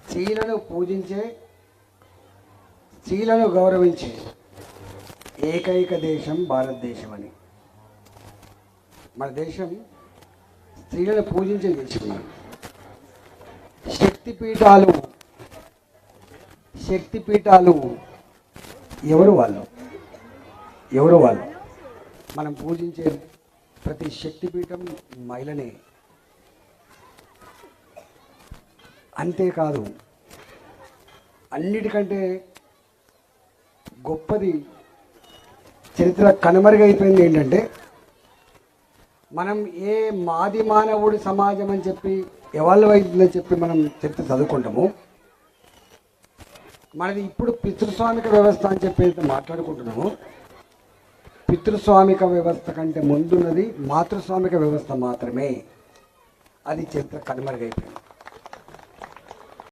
స్త్రీలను పూజించే, స్త్రీలను గౌరవించే ఏకైక దేశం భారతదేశం అని. మన దేశం స్త్రీలను పూజించే దేశం. శక్తిపీఠాలు ఎవరు వాళ్ళు? మనం పూజించే ప్రతి శక్తిపీఠం మహిళనే. అంతేకాదు, అన్నిటికంటే గొప్పది చరిత్ర కనుమరుగైపోయింది ఏంటంటే, మనం ఏ మాది మానవుడి సమాజం అని చెప్పి ఎవాల్వ్ అవుతుందని చెప్పి మనం చరిత్ర చదువుకుంటాము. మనది ఇప్పుడు పితృస్వామిక వ్యవస్థ అని చెప్పి మాట్లాడుకుంటున్నాము. పితృస్వామిక వ్యవస్థ కంటే ముందున్నది మాతృస్వామిక వ్యవస్థ మాత్రమే. అది చరిత్ర కనుమరుగైపోయింది.